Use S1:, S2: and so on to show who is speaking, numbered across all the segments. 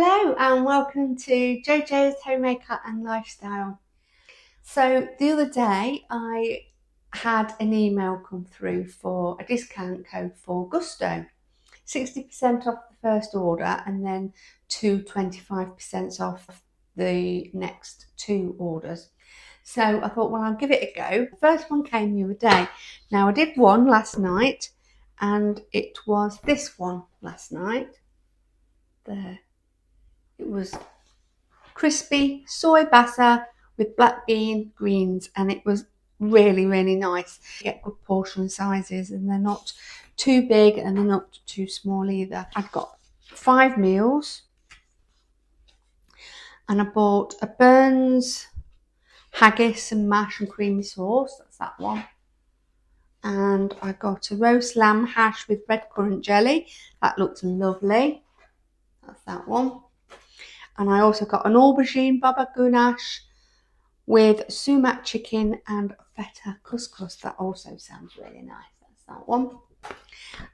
S1: Hello and welcome to JoJo's Homemaker and Lifestyle. So the other day I had an email come through for a discount code for Gousto. 60% off the first order and then 25% off the next 2 orders. So I thought, well, I'll give it a go. The first one came the other day. Now I did one last night and it was this one last night. There. It was crispy soy basa with black bean greens, and it was really nice. You get good portion sizes and they're not too big and they're not too small either. I've got 5 meals and I bought a Burns haggis and mash and creamy sauce, that's that one. And I got a roast lamb hash with red currant jelly, that looked lovely, that's that one. And I also got an aubergine baba gounache with sumac chicken and feta couscous. That also sounds really nice. That's that one.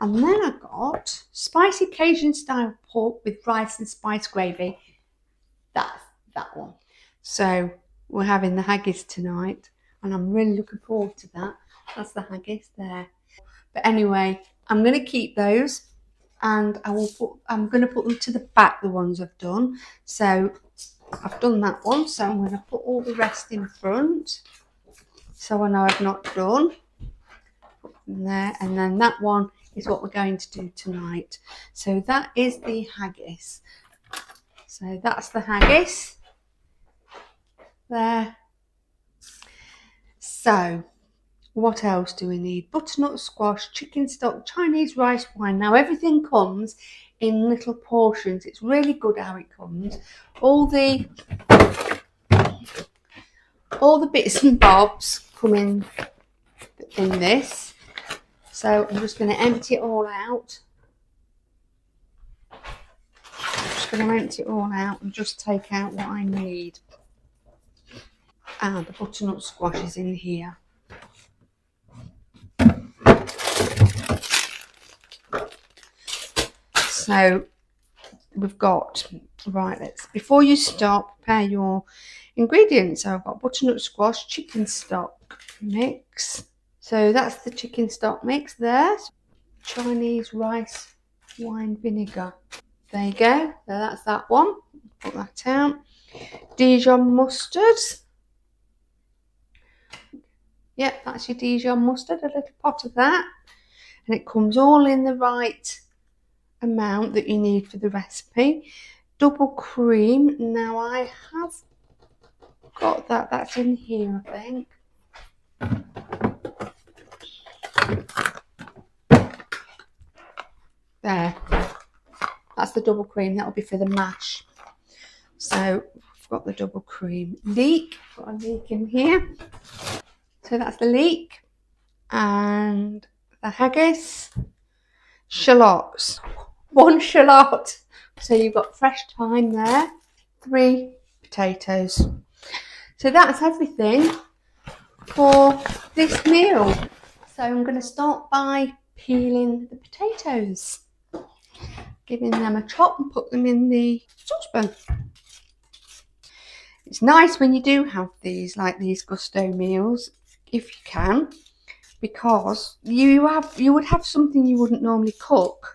S1: And then I got spicy Cajun style pork with rice and spice gravy. That's that one. So we're having the haggis tonight and I'm really looking forward to that. That's the haggis there. But anyway, I'm going to keep those. And I'm going to put them to the back, the ones I've done. So I've done that one, so I'm going to put all the rest in front. So I know I've not done. Put them there, and then that one is what we're going to do tonight. So that is the haggis. So that's the haggis. There. So what else do we need? Butternut squash, chicken stock, Chinese rice wine. Now everything comes in little portions. It's really good how it comes. All the bits and bobs come in this. So I'm just going to empty it all out. And just take out what I need. And the butternut squash is in here. So we've got, before you start, prepare your ingredients. So I've got butternut squash, chicken stock mix. So that's the chicken stock mix there. Chinese rice wine vinegar. There you go. So that's that one. Put that out. Dijon mustard. Yep, that's your Dijon mustard. A little pot of that. And it comes all in the right amount that you need for the recipe. Double cream. Now I have got that's in here, I think. There, that's the double cream. That'll be for the mash. So I've got the double cream. Leek, got a leek in here. So that's the leek. And the haggis. Shallots. 1 shallot. So you've got fresh thyme there. 3 potatoes. So that's everything for this meal. So I'm going to start by peeling the potatoes. Giving them a chop and put them in the saucepan. It's nice when you do have these, like these Gousto meals, if you can, because you would have something you wouldn't normally cook.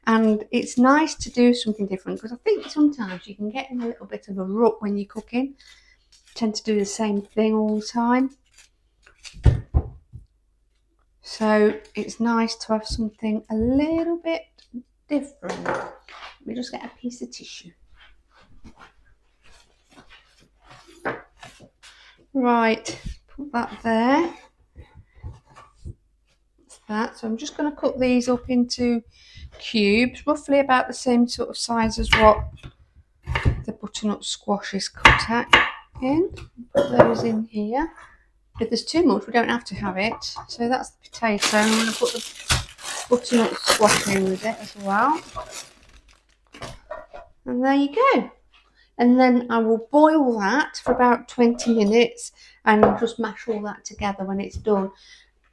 S1: And it's nice to do something different, because I think sometimes you can get in a little bit of a rut when you're cooking. You tend to do the same thing all the time. So it's nice to have something a little bit different. Let me just get a piece of tissue. Right, put that there. That's that. So I'm just going to cut these up into cubes, roughly about the same sort of size as what the butternut squash is cut at in. Put those in here. If there's too much, we don't have to have it. So that's the potato. I'm going to put the butternut squash in with it as well. And there you go. And then I will boil that for about 20 minutes and just mash all that together when it's done.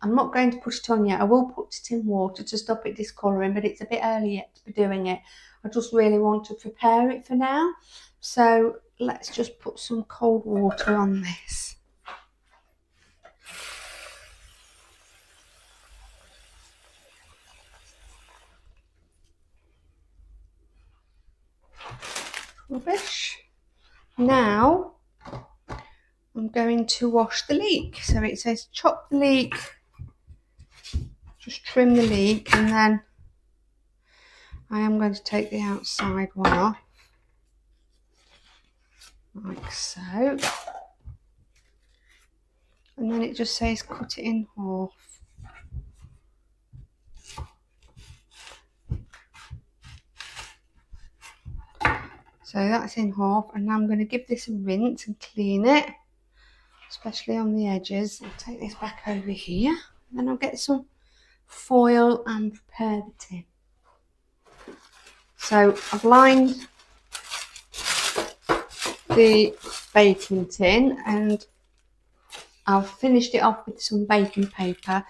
S1: I'm not going to put it on yet. I will put it in water to stop it discolouring, but it's a bit early yet to be doing it. I just really want to prepare it for now. So let's just put some cold water on this. Rubbish. Now I'm going to wash the leek. So it says chop the leek, just trim the leek, and then I am going to take the outside one off, like so. And then it just says cut it in half. So that's in half, and now I'm going to give this a rinse and clean it, especially on the edges. I'll take this back over here, and then I'll get some foil and prepare the tin. So I've lined the baking tin and I've finished it off with some baking paper,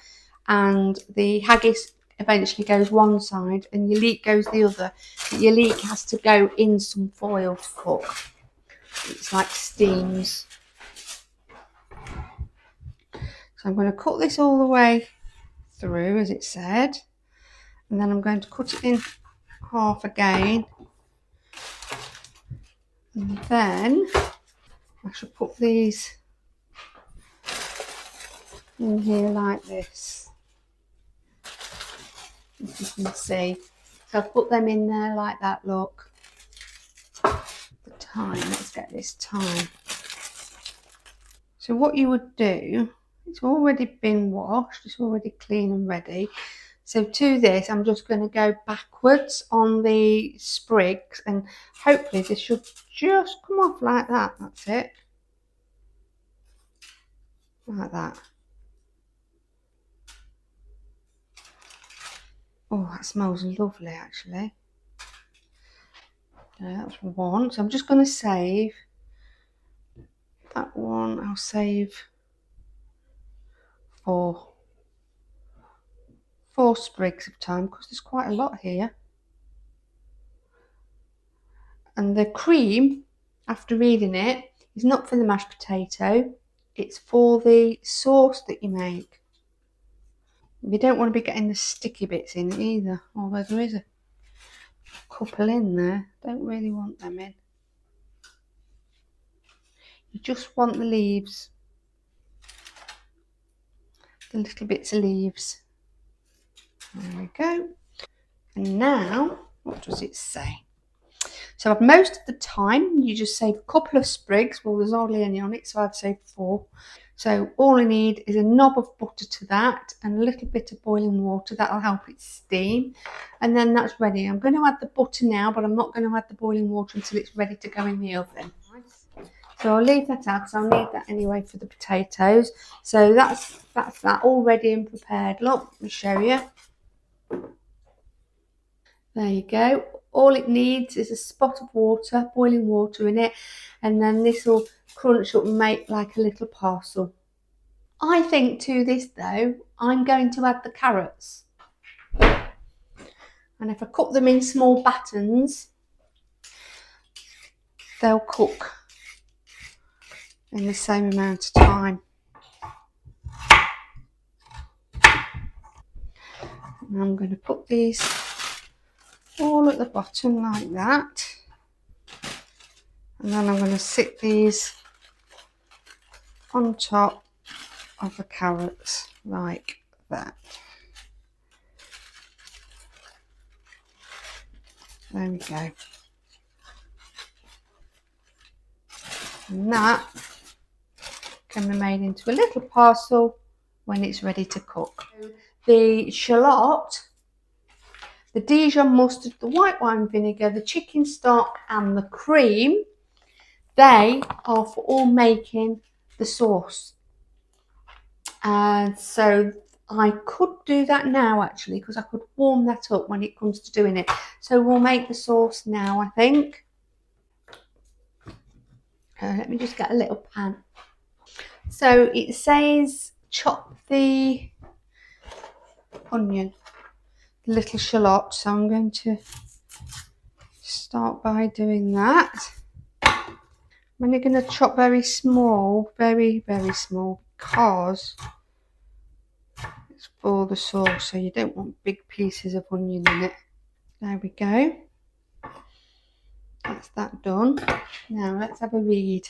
S1: and the haggis eventually goes one side and your leek goes the other. But your leek has to go in some foil to cook. It's like steams. So I'm going to cut this all the way through as it said, and then I'm going to cut it in half again, and then I should put these in here like this, as you can see. So I've put them in there like that, look. The thyme, let's get this thyme. So what you would do, it's already been washed, it's already clean and ready. So to this, I'm just going to go backwards on the sprigs, and hopefully this should just come off like that. That's it. Like that. Oh, that smells lovely actually. Yeah, that's one. So I'm just going to save that one. I'll save four sprigs of thyme because there's quite a lot here. And the cream, after reading it, is not for the mashed potato. It's for the sauce that you make. You don't want to be getting the sticky bits in either, although there is a couple in there. Don't really want them in. You just want the leaves, the little bits of leaves. There we go. And now, what does it say? So most of the time, you just save a couple of sprigs. Well, there's hardly any on it, so I've saved 4. So all I need is a knob of butter to that and a little bit of boiling water. That'll help it steam. And then that's ready. I'm going to add the butter now, but I'm not going to add the boiling water until it's ready to go in the oven. So I'll leave that out because I'll need that anyway for the potatoes. So that's that all ready and prepared. Look, let me show you. There you go. All it needs is a spot of water, boiling water in it, and then this will crunch up and make like a little parcel. I think to this though, I'm going to add the carrots. And if I cut them in small battens, they'll cook in the same amount of time. And I'm going to put these all at the bottom like that. And then I'm going to sit these on top of the carrots like that. There we go. And that can be made into a little parcel when it's ready to cook. The shallot, the Dijon mustard, the white wine vinegar, the chicken stock and the cream, they are for all making the sauce. And so I could do that now actually, because I could warm that up when it comes to doing it. So we'll make the sauce now, I think. Let me just get a little pan. So it says chop the onion, little shallot. So I'm going to start by doing that. I'm only going to chop very small, very, very small, because it's for the sauce, so you don't want big pieces of onion in it. There we go. That's that done. Now let's have a read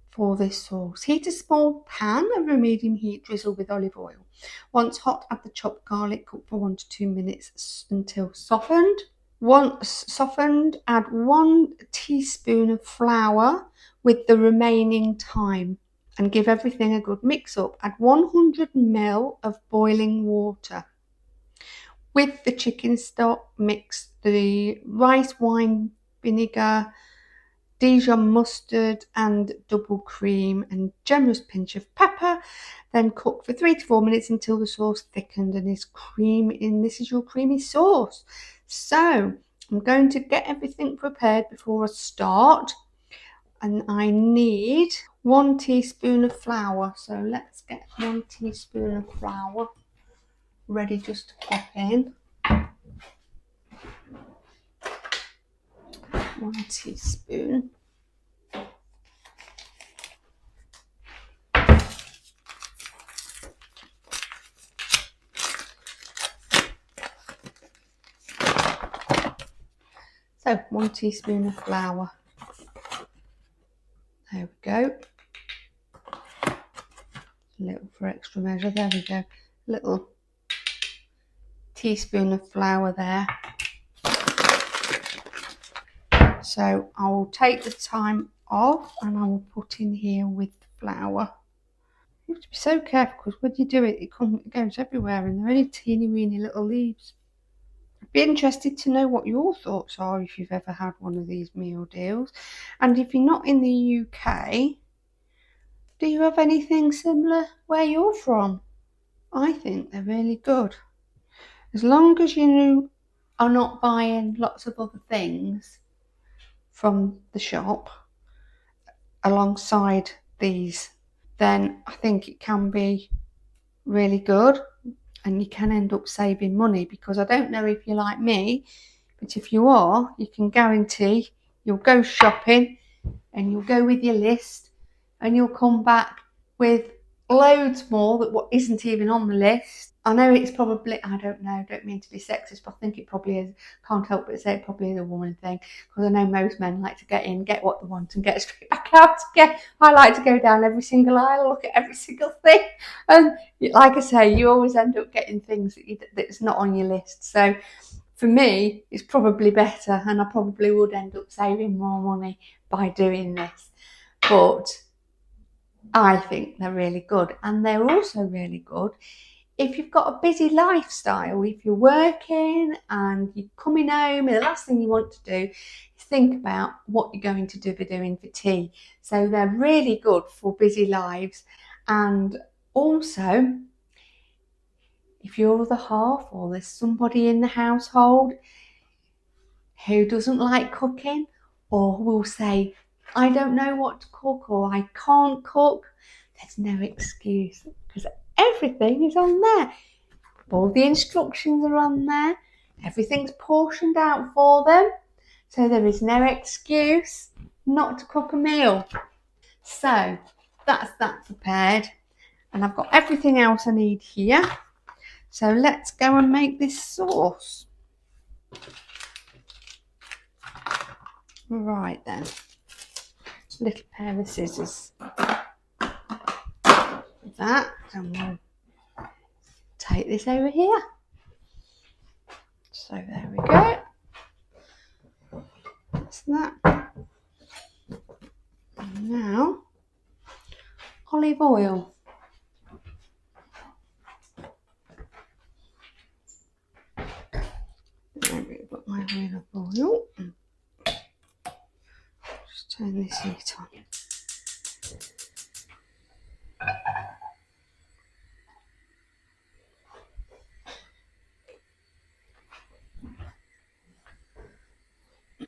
S1: for this sauce. Heat a small pan over a medium heat, drizzle with olive oil. Once hot, add the chopped garlic, cook for 1 to 2 minutes until softened. Once softened, add 1 teaspoon of flour with the remaining thyme and give everything a good mix up. Add 100 ml of boiling water. With the chicken stock, mix the rice wine vinegar, Dijon mustard and double cream and generous pinch of pepper. Then cook for 3 to 4 minutes until the sauce thickened and is creamy. And this is your creamy sauce. So I'm going to get everything prepared before I start. And I need 1 teaspoon of flour. So let's get 1 teaspoon of flour ready just to pop in. 1 teaspoon. So 1 teaspoon of flour. There we go. A little for extra measure. There we go. Little teaspoon of flour there. So I will take the thyme off and I will put in here with the flour. You have to be so careful because when you do it, it goes everywhere and they're only teeny weeny little leaves. I'd be interested to know what your thoughts are if you've ever had one of these meal deals. And if you're not in the UK, do you have anything similar where you're from? I think they're really good. As long as you are not buying lots of other things from the shop alongside these, then I think it can be really good and you can end up saving money, because I don't know if you're like me, but if you are, you can guarantee you'll go shopping and you'll go with your list and you'll come back with loads more that what isn't even on the list. I know it's probably, I don't know, don't mean to be sexist, but I think it probably is, can't help but say it probably is a woman thing, because I know most men like to get in, get what they want and get straight back out again. I like to go down every single aisle, look at every single thing, and like I say, you always end up getting things that's not on your list. So for me, it's probably better, and I probably would end up saving more money by doing this. But I think they're really good, and they're also really good if you've got a busy lifestyle. If you're working and you're coming home and the last thing you want to do is think about what you're going to be doing for tea. So they're really good for busy lives. And also, if you're the half or there's somebody in the household who doesn't like cooking or will say, I don't know what to cook or I can't cook, there's no excuse, because everything is on there. All the instructions are on there. Everything's portioned out for them. So there is no excuse not to cook a meal. So that's that prepared. And I've got everything else I need here. So let's go and make this sauce. Right then. Little pair of scissors. With that, and we'll take this over here. So there we go. That's that. And now, olive oil. There we got my olive oil. Just turn this heat on.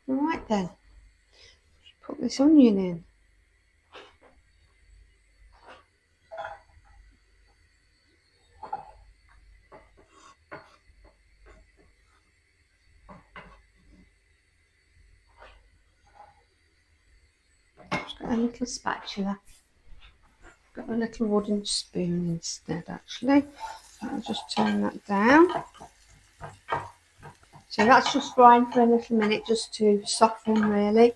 S1: Right then, put this onion in. a little spatula. Got a little wooden spoon instead, actually. I'll just turn that down. So that's just frying for a little minute just to soften, really.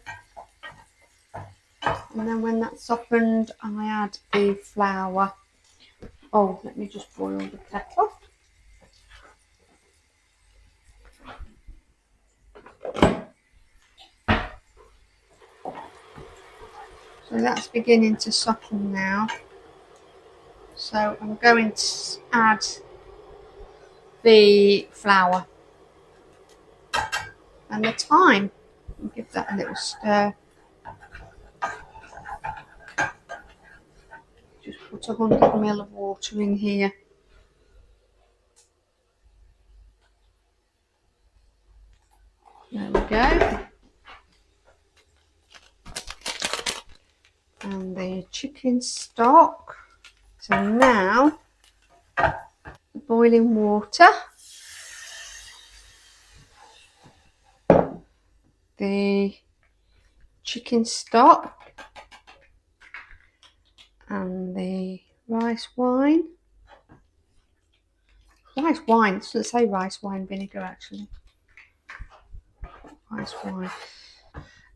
S1: And then when that's softened, I add the flour. Oh, let me just boil the kettle. So that's beginning to soften now. So I'm going to add the flour and the thyme and give that a little stir. Just put 100 ml of water in here. There we go. And the chicken stock. So now the boiling water, the chicken stock and the rice wine. Rice wine, it doesn't say rice wine vinegar actually. Rice wine.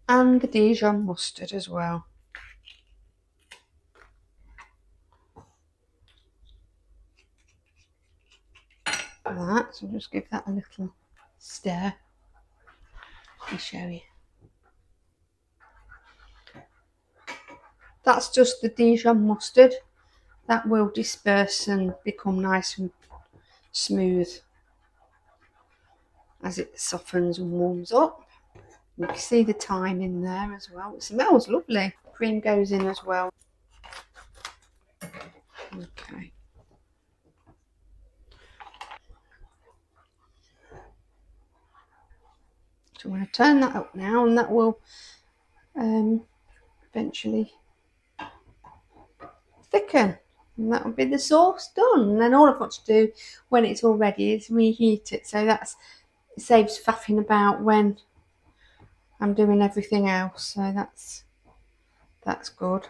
S1: And the Dijon mustard as well. That, so just give that a little stir. Let me show you. That's just the Dijon mustard. That will disperse and become nice and smooth as it softens and warms up. You can see the thyme in there as well. It smells lovely. Cream goes in as well. Okay. So I'm going to turn that up now, and that will eventually thicken. And that will be the sauce done. And then all I've got to do when it's all ready is reheat it. So it saves faffing about when I'm doing everything else. So that's good.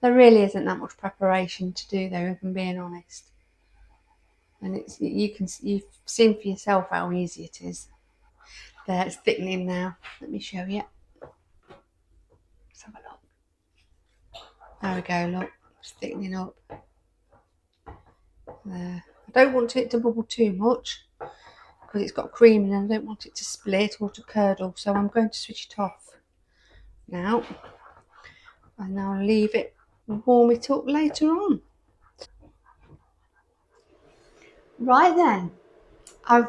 S1: There really isn't that much preparation to do though, if I'm being honest. And you've seen for yourself how easy it is. There, it's thickening now. Let me show you. Let's have a look. There we go, look. It's thickening up. There. I don't want it to bubble too much because it's got cream in it. I don't want it to split or to curdle, so I'm going to switch it off now. And I'll leave it and warm it up later on. Right then, I've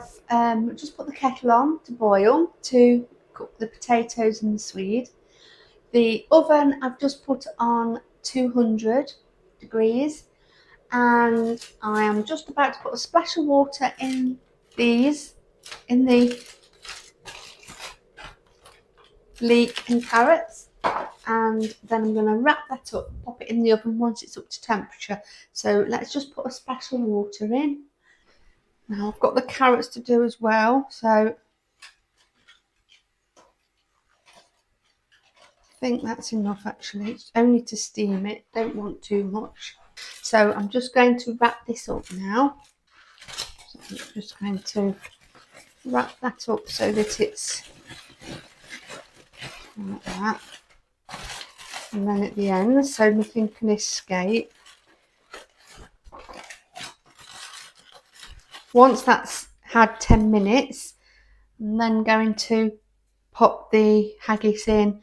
S1: just put the kettle on to boil to cook the potatoes and the swede. The oven I've just put on 200 degrees, and I am just about to put a splash of water in the leek and carrots, and then I'm going to wrap that up, pop it in the oven once it's up to temperature. So let's just put a splash of water in. Now I've got the carrots to do as well, so I think that's enough actually. It's only to steam it, don't want too much. So I'm just going to wrap this up now. So I'm just going to wrap that up so that it's like that. And then at the end, so nothing can escape. Once that's had 10 minutes, I'm then going to pop the haggis in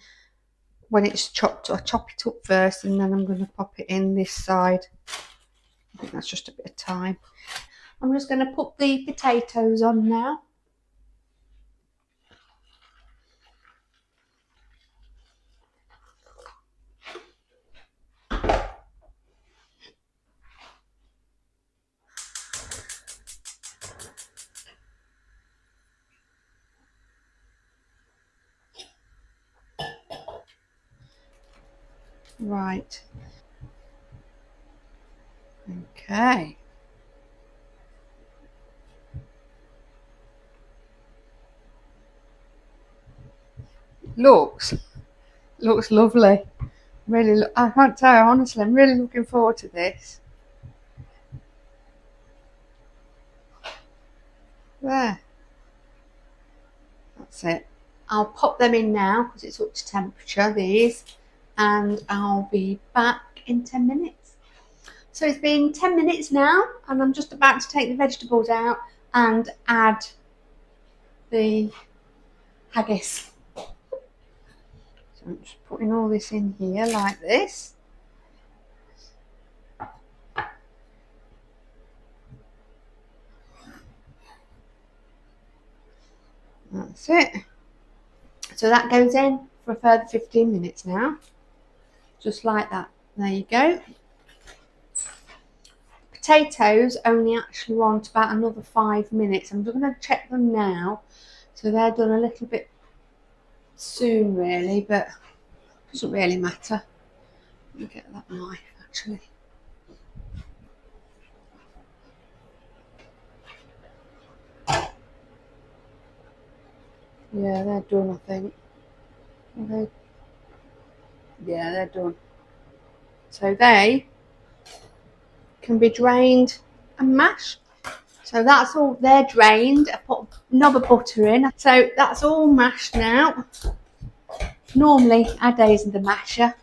S1: when it's chopped. I chop it up first and then I'm going to pop it in this side. I think that's just a bit of time. I'm just going to put the potatoes on now. Right. Okay. Looks Looks lovely. Really, I can't tell you, honestly, I'm really looking forward to this. There. That's it. I'll pop them in now because it's up to temperature, these, and I'll be back in 10 minutes. So it's been 10 minutes now, and I'm just about to take the vegetables out and add the haggis. So I'm just putting all this in here like this. That's it. So that goes in for a further 15 minutes now. Just like that. There you go. Potatoes only actually want about another 5 minutes. I'm just going to check them now. So they're done a little bit soon really, but it doesn't really matter. Let me get that knife actually. Yeah, they're done, I think. Yeah, they're done. So they can be drained and mashed. So that's all, they're drained. I put a knob of butter in. So that's all mashed now. Normally Ade isn't the masher,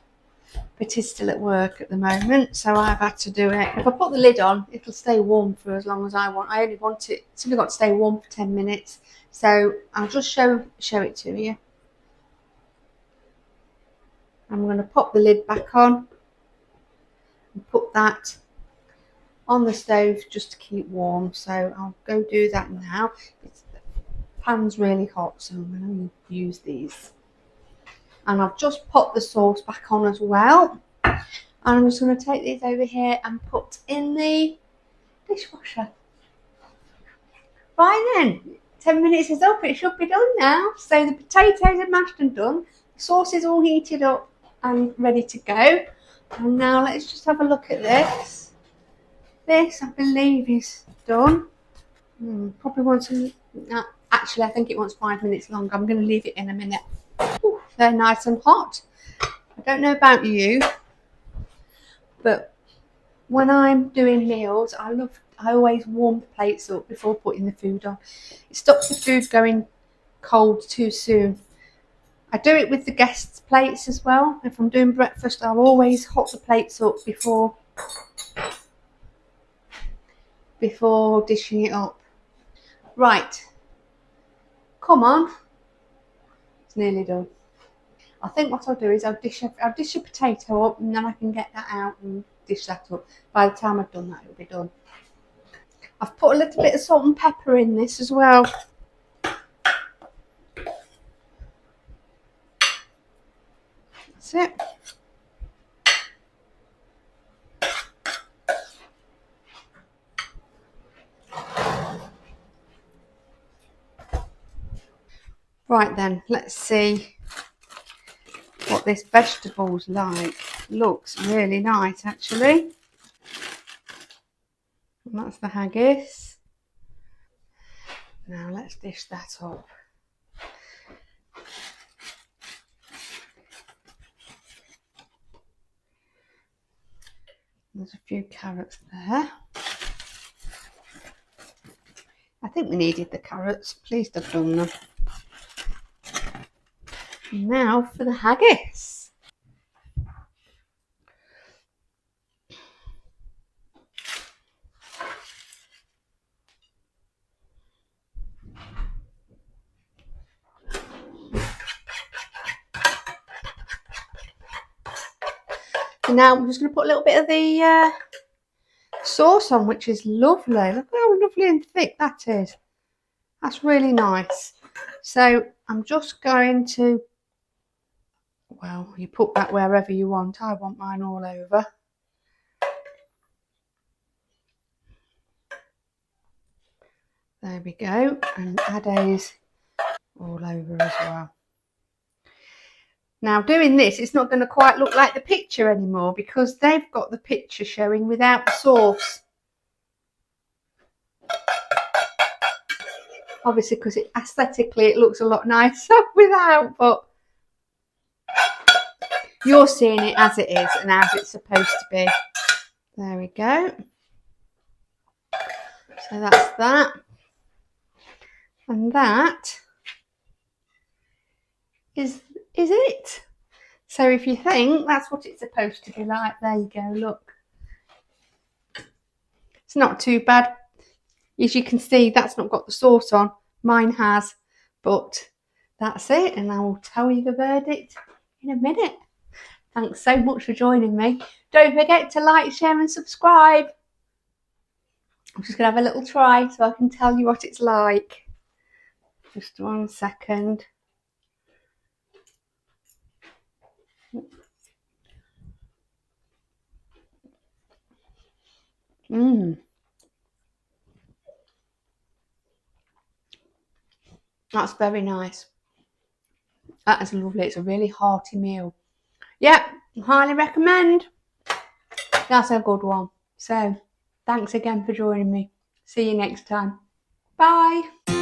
S1: but he's still at work at the moment, so I've had to do it. If I put the lid on, it'll stay warm for as long as I want. I only want it, it's only got to stay warm for 10 minutes. So I'll just show it to you. I'm going to pop the lid back on and put that on the stove just to keep warm. So I'll go do that now. The pan's really hot, so I'm going to use these. And I've just popped the sauce back on as well. And I'm just going to take these over here and put in the dishwasher. Right then, 10 minutes is up, it should be done now. So the potatoes are mashed and done. The sauce is all heated up and ready to go. And now let's just have a look at this. This, I believe, is done. Probably wants some, actually I think it wants 5 minutes longer. I'm going to leave it in a minute. Ooh, they're nice and hot. I don't know about you, but when I'm doing meals, I always warm the plates up before putting the food on. It stops the food going cold too soon. I do it with the guests' plates as well. If I'm doing breakfast, I'll always hot the plates up before dishing it up. Right, come on, it's nearly done. I think what I'll do is I'll dish a potato up, and then I can get that out and dish that up. By the time I've done that, it'll be done. I've put a little bit of salt and pepper in this as well. That's it. Right then, let's see what this vegetable's like. Looks really nice actually. And that's the haggis. Now let's dish that up. There's a few carrots there. I think we needed the carrots. Please have done them. Now for the haggis. So now I'm just going to put a little bit of the sauce on, which is lovely. Look how lovely and thick that is. That's really nice. So I'm just going to, well, you put that wherever you want. I want mine all over. There we go. And Ade's all over as well. Now doing this, it's not going to quite look like the picture anymore because they've got the picture showing without the sauce. Obviously, because aesthetically it looks a lot nicer without, but you're seeing it as it is and as it's supposed to be. There we go. So that's that. And that is it. So if you think that's what it's supposed to be like, there you go, look. It's not too bad. As you can see, that's not got the sauce on. Mine has, but that's it. And I will tell you the verdict in a minute. Thanks so much for joining me. Don't forget to like, share and subscribe. I'm just going to have a little try so I can tell you what it's like. Just 1 second. That's very nice. That is lovely. It's a really hearty meal. Yep, highly recommend. That's a good one. So, thanks again for joining me. See you next time. Bye.